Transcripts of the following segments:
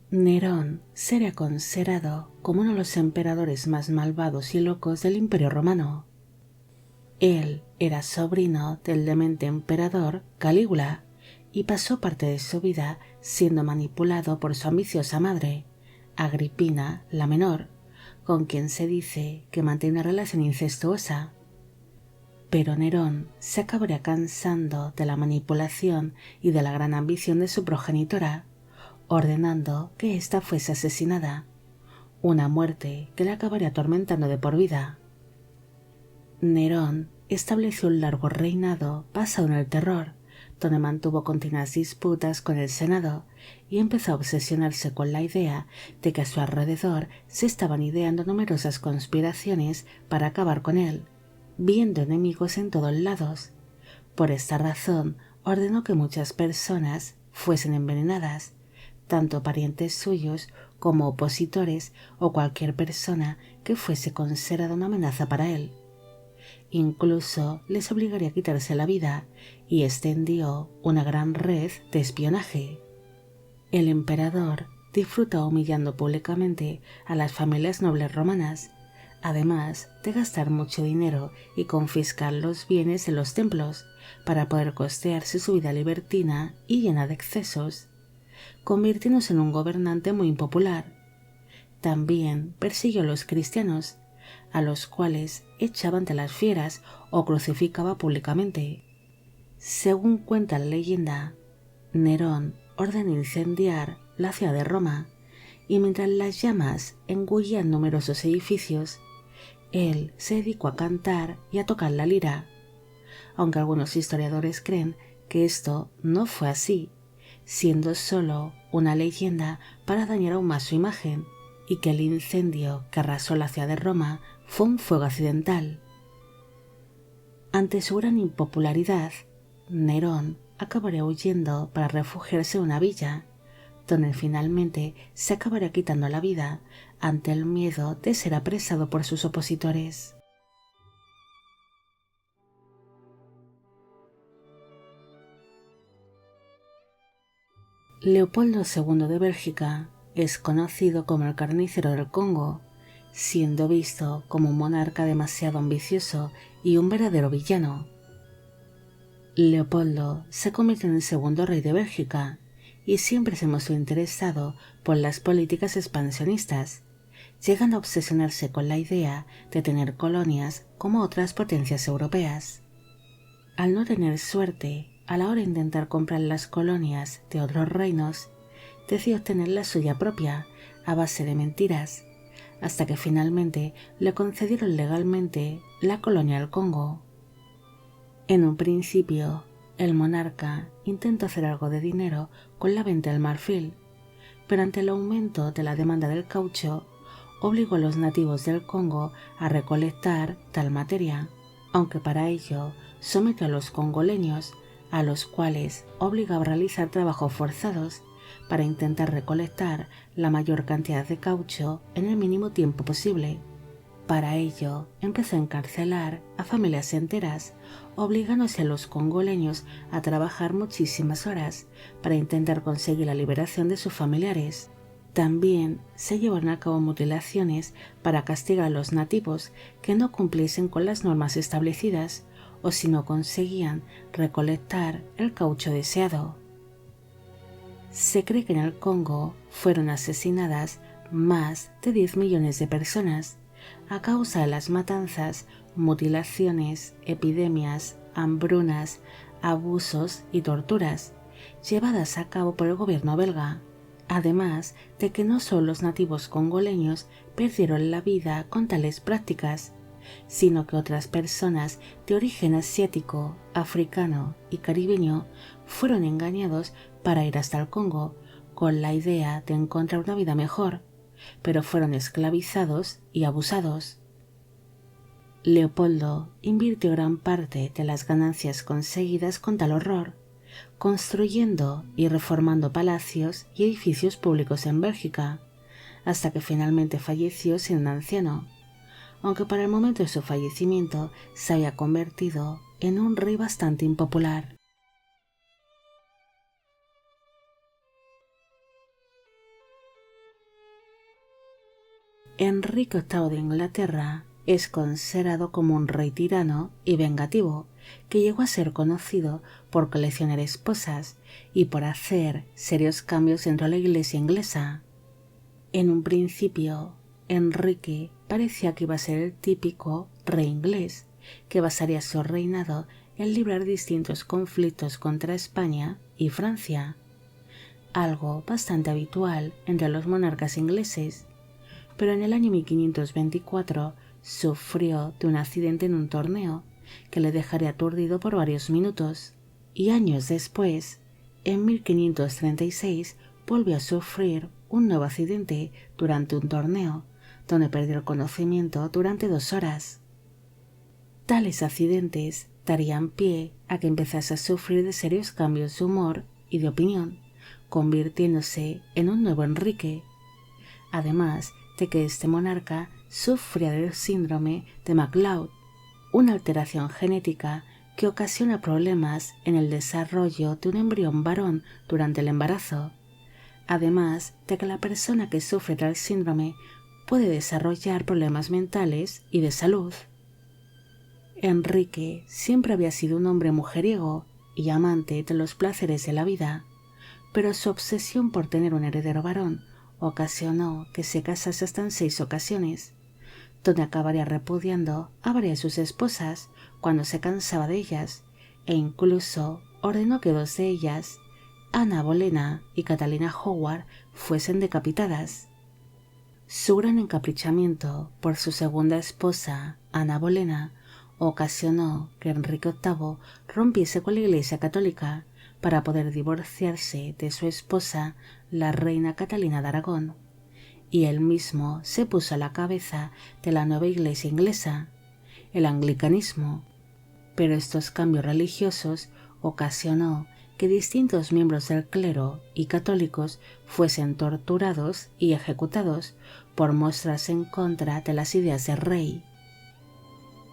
Nerón sería considerado como uno de los emperadores más malvados y locos del Imperio Romano. Él era sobrino del demente emperador Calígula y pasó parte de su vida siendo manipulado por su ambiciosa madre, Agripina la menor, con quien se dice que mantiene una relación incestuosa. Pero Nerón se acabaría cansando de la manipulación y de la gran ambición de su progenitora, ordenando que ésta fuese asesinada, una muerte que le acabaría atormentando de por vida. Nerón estableció un largo reinado basado en el terror, donde mantuvo continuas disputas con el Senado y empezó a obsesionarse con la idea de que a su alrededor se estaban ideando numerosas conspiraciones para acabar con él, viendo enemigos en todos lados. Por esta razón ordenó que muchas personas fuesen envenenadas, tanto parientes suyos como opositores o cualquier persona que fuese considerada una amenaza para él. Incluso les obligaría a quitarse la vida y extendió una gran red de espionaje. El emperador disfruta humillando públicamente a las familias nobles romanas, además de gastar mucho dinero y confiscar los bienes de los templos para poder costearse su vida libertina y llena de excesos, convirtiéndose en un gobernante muy impopular. También persiguió a los cristianos, a los cuales echaba ante las fieras o crucificaba públicamente. Según cuenta la leyenda, Nerón ordenó incendiar la ciudad de Roma y mientras las llamas engullían numerosos edificios, él se dedicó a cantar y a tocar la lira, aunque algunos historiadores creen que esto no fue así, siendo solo una leyenda para dañar aún más su imagen, y que el incendio que arrasó la ciudad de Roma fue un fuego accidental. Ante su gran impopularidad, Nerón acabaría huyendo para refugiarse en una villa, donde finalmente se acabaría quitando la vida ante el miedo de ser apresado por sus opositores. Leopoldo II de Bélgica es conocido como el carnicero del Congo, siendo visto como un monarca demasiado ambicioso y un verdadero villano. Leopoldo se convirtió en el segundo rey de Bélgica y siempre se mostró interesado por las políticas expansionistas, llegando a obsesionarse con la idea de tener colonias como otras potencias europeas. Al no tener suerte a la hora de intentar comprar las colonias de otros reinos, decidió obtener la suya propia a base de mentiras, hasta que finalmente le concedieron legalmente la colonia del Congo. En un principio, el monarca intentó hacer algo de dinero con la venta del marfil, pero ante el aumento de la demanda del caucho, obligó a los nativos del Congo a recolectar tal materia, aunque para ello sometió a los congoleños, a los cuales obligaba a realizar trabajos forzados para intentar recolectar la mayor cantidad de caucho en el mínimo tiempo posible. Para ello, empezó a encarcelar a familias enteras, obligándose a los congoleños a trabajar muchísimas horas para intentar conseguir la liberación de sus familiares. También se llevaron a cabo mutilaciones para castigar a los nativos que no cumpliesen con las normas establecidas o si no conseguían recolectar el caucho deseado. Se cree que en el Congo fueron asesinadas más de 10 millones de personas a causa de las matanzas, mutilaciones, epidemias, hambrunas, abusos y torturas llevadas a cabo por el gobierno belga, además de que no solo los nativos congoleños perdieron la vida con tales prácticas, sino que otras personas de origen asiático, africano y caribeño fueron engañados para ir hasta el Congo con la idea de encontrar una vida mejor, pero fueron esclavizados y abusados. Leopoldo invirtió gran parte de las ganancias conseguidas con tal horror, construyendo y reformando palacios y edificios públicos en Bélgica, hasta que finalmente falleció siendo un anciano, aunque para el momento de su fallecimiento se había convertido en un rey bastante impopular. Enrique VIII de Inglaterra es considerado como un rey tirano y vengativo que llegó a ser conocido por coleccionar esposas y por hacer serios cambios dentro de la iglesia inglesa. En un principio, Enrique parecía que iba a ser el típico rey inglés, que basaría su reinado en librar distintos conflictos contra España y Francia, algo bastante habitual entre los monarcas ingleses, pero en el año 1524 sufrió de un accidente en un torneo que le dejaría aturdido por varios minutos, y años después, en 1536, volvió a sufrir un nuevo accidente durante un torneo, donde perdió el conocimiento durante 2 horas. Tales accidentes darían pie a que empezase a sufrir de serios cambios de humor y de opinión, convirtiéndose en un nuevo Enrique, además de que este monarca sufría del síndrome de MacLeod, una alteración genética que ocasiona problemas en el desarrollo de un embrión varón durante el embarazo, además de que la persona que sufre tal síndrome puede desarrollar problemas mentales y de salud. Enrique siempre había sido un hombre mujeriego y amante de los placeres de la vida, pero su obsesión por tener un heredero varón ocasionó que se casase hasta en 6 ocasiones, donde acabaría repudiando a varias de sus esposas cuando se cansaba de ellas, e incluso ordenó que 2 de ellas, Ana Bolena y Catalina Howard, fuesen decapitadas. Su gran encaprichamiento por su segunda esposa, Ana Bolena, ocasionó que Enrique VIII rompiese con la Iglesia Católica para poder divorciarse de su esposa, la reina Catalina de Aragón, y él mismo se puso a la cabeza de la nueva Iglesia inglesa, el anglicanismo. Pero estos cambios religiosos ocasionó que distintos miembros del clero y católicos fuesen torturados y ejecutados por mostrarse en contra de las ideas del rey.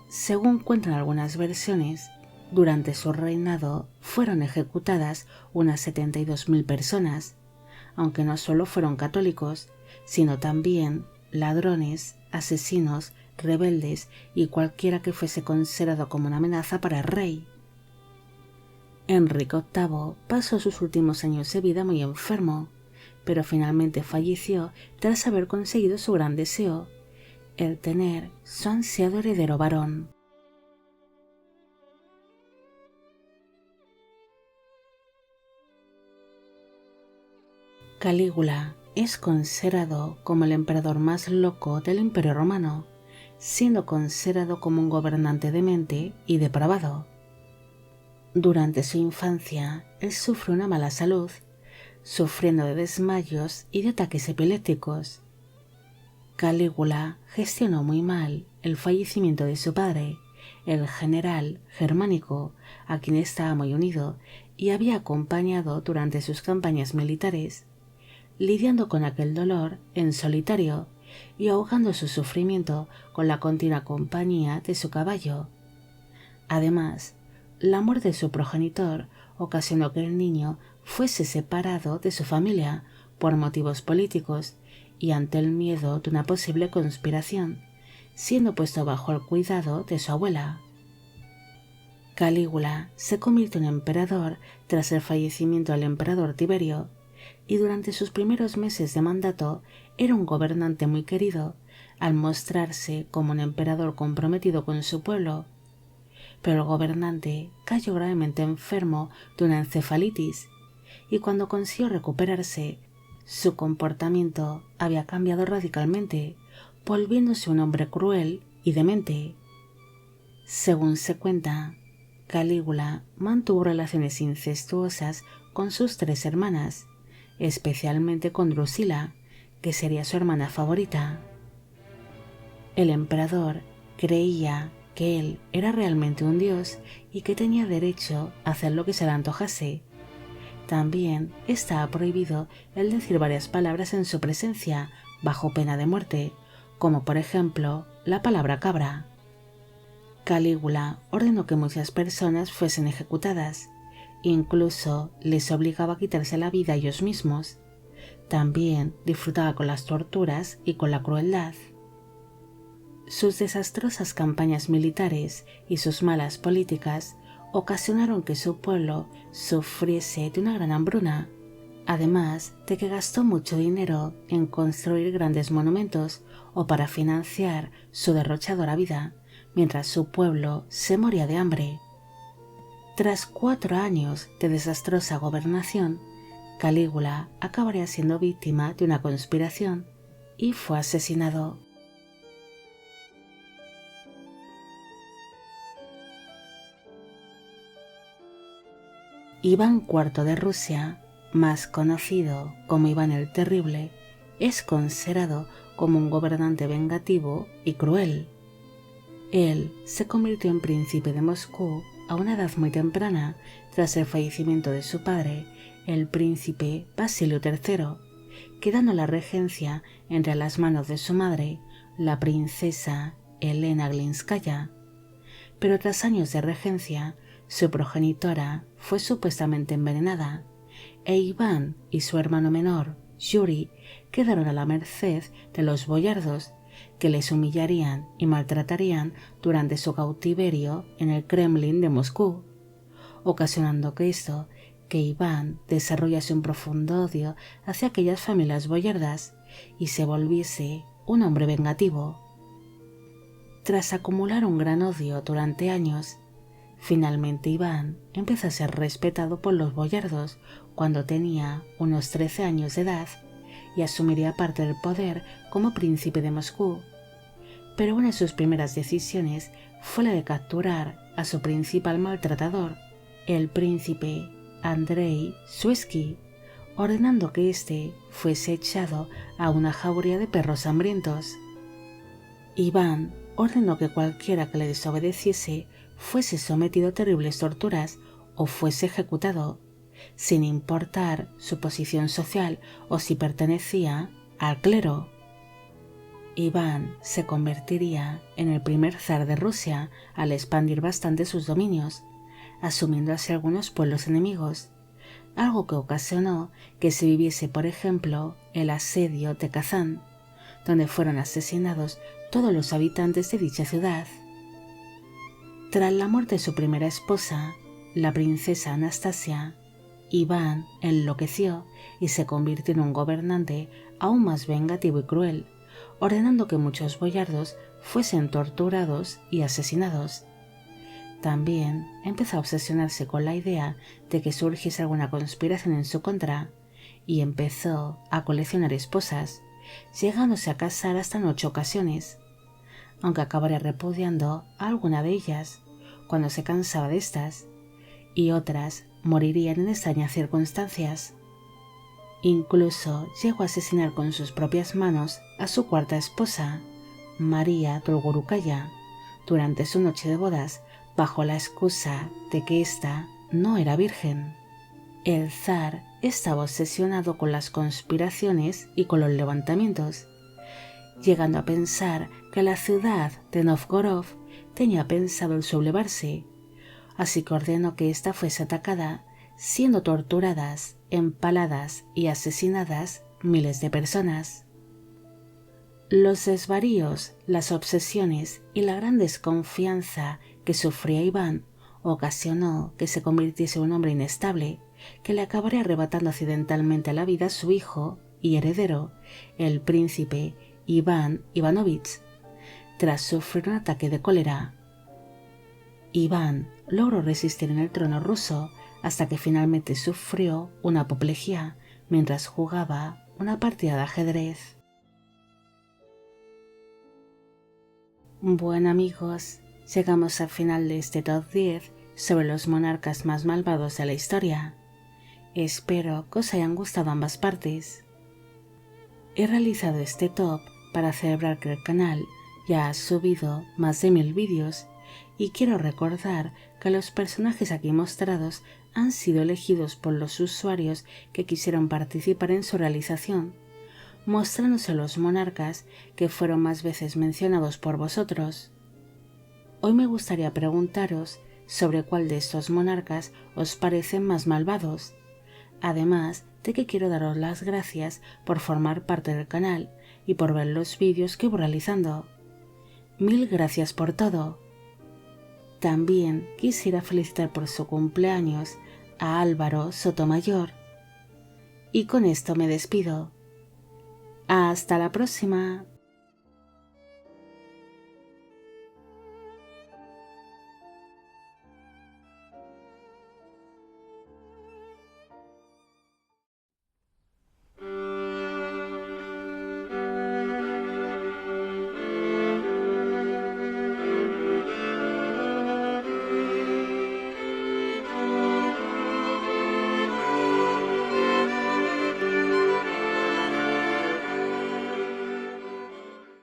Según cuentan algunas versiones, durante su reinado fueron ejecutadas unas 72.000 personas, aunque no solo fueron católicos, sino también ladrones, asesinos, rebeldes y cualquiera que fuese considerado como una amenaza para el rey. Enrique VIII pasó sus últimos años de vida muy enfermo, pero finalmente falleció tras haber conseguido su gran deseo, el tener su ansiado heredero varón. Calígula es considerado como el emperador más loco del Imperio Romano, siendo considerado como un gobernante demente y depravado. Durante su infancia, él sufrió una mala salud, sufriendo de desmayos y de ataques epilépticos. Calígula gestionó muy mal el fallecimiento de su padre, el general Germánico, a quien estaba muy unido y había acompañado durante sus campañas militares, lidiando con aquel dolor en solitario y ahogando su sufrimiento con la continua compañía de su caballo. Además, la muerte de su progenitor ocasionó que el niño fuese separado de su familia por motivos políticos y ante el miedo de una posible conspiración, siendo puesto bajo el cuidado de su abuela. Calígula se convirtió en emperador tras el fallecimiento del emperador Tiberio, y durante sus primeros meses de mandato era un gobernante muy querido, al mostrarse como un emperador comprometido con su pueblo. Pero el gobernante cayó gravemente enfermo de una encefalitis, y cuando consiguió recuperarse, su comportamiento había cambiado radicalmente, volviéndose un hombre cruel y demente. Según se cuenta, Calígula mantuvo relaciones incestuosas con sus 3 hermanas, especialmente con Drusila, que sería su hermana favorita. El emperador creía que él era realmente un dios y que tenía derecho a hacer lo que se le antojase. También estaba prohibido el decir varias palabras en su presencia, bajo pena de muerte, como por ejemplo la palabra cabra. Calígula ordenó que muchas personas fuesen ejecutadas, incluso les obligaba a quitarse la vida a ellos mismos. También disfrutaba con las torturas y con la crueldad. Sus desastrosas campañas militares y sus malas políticas ocasionaron que su pueblo sufriese de una gran hambruna, además de que gastó mucho dinero en construir grandes monumentos o para financiar su derrochadora vida, mientras su pueblo se moría de hambre. Tras 4 años de desastrosa gobernación, Calígula acabaría siendo víctima de una conspiración y fue asesinado. Iván IV de Rusia, más conocido como Iván el Terrible, es considerado como un gobernante vengativo y cruel. Él se convirtió en príncipe de Moscú a una edad muy temprana tras el fallecimiento de su padre, el príncipe Basilio III, quedando la regencia entre las manos de su madre, la princesa Elena Glinskaya. Pero tras años de regencia, su progenitora fue supuestamente envenenada, e Iván y su hermano menor, Yuri, quedaron a la merced de los boyardos, que les humillarían y maltratarían durante su cautiverio en el Kremlin de Moscú, ocasionando que Iván desarrollase un profundo odio hacia aquellas familias boyardas y se volviese un hombre vengativo. Tras acumular un gran odio durante años, finalmente Iván empezó a ser respetado por los boyardos cuando tenía unos 13 años de edad y asumiría parte del poder como príncipe de Moscú. Pero una de sus primeras decisiones fue la de capturar a su principal maltratador, el príncipe Andrei Suezki, ordenando que éste fuese echado a una jauría de perros hambrientos. Iván ordenó que cualquiera que le desobedeciese fuese sometido a terribles torturas o fuese ejecutado, sin importar su posición social o si pertenecía al clero. Iván se convertiría en el primer zar de Rusia al expandir bastante sus dominios, asumiendo así algunos pueblos enemigos, algo que ocasionó que se viviese, por ejemplo, el asedio de Kazán, donde fueron asesinados todos los habitantes de dicha ciudad. Tras la muerte de su primera esposa, la princesa Anastasia, Iván enloqueció y se convirtió en un gobernante aún más vengativo y cruel, ordenando que muchos boyardos fuesen torturados y asesinados. También empezó a obsesionarse con la idea de que surgiese alguna conspiración en su contra y empezó a coleccionar esposas, llegándose a casar hasta en 8 ocasiones, aunque acabaría repudiando a alguna de ellas cuando se cansaba de estas, y otras morirían en extrañas circunstancias. Incluso llegó a asesinar con sus propias manos a su 4ª esposa, María Dolgorukaya, durante su noche de bodas, bajo la excusa de que ésta no era virgen. El zar estaba obsesionado con las conspiraciones y con los levantamientos, llegando a pensar que la ciudad de Novgorod tenía pensado el sublevarse, así que ordenó que ésta fuese atacada, siendo torturadas, empaladas y asesinadas miles de personas. Los desvaríos, las obsesiones y la gran desconfianza que sufría Iván ocasionó que se convirtiese en un hombre inestable, que le acabaría arrebatando accidentalmente la vida a su hijo y heredero, el príncipe Iván Ivanovich, tras sufrir un ataque de cólera. Iván logró resistir en el trono ruso hasta que finalmente sufrió una apoplejía mientras jugaba una partida de ajedrez. Bueno amigos, llegamos al final de este top 10 sobre los monarcas más malvados de la historia. Espero que os hayan gustado ambas partes. He realizado este top para celebrar que el canal ya ha subido más de 1000 vídeos y quiero recordar que los personajes aquí mostrados han sido elegidos por los usuarios que quisieron participar en su realización, mostrándose los monarcas que fueron más veces mencionados por vosotros. Hoy me gustaría preguntaros sobre cuál de estos monarcas os parecen más malvados, además de que quiero daros las gracias por formar parte del canal y por ver los vídeos que voy realizando. Mil gracias por todo. También quisiera felicitar por su cumpleaños a Álvaro Sotomayor. Y con esto me despido. Hasta la próxima.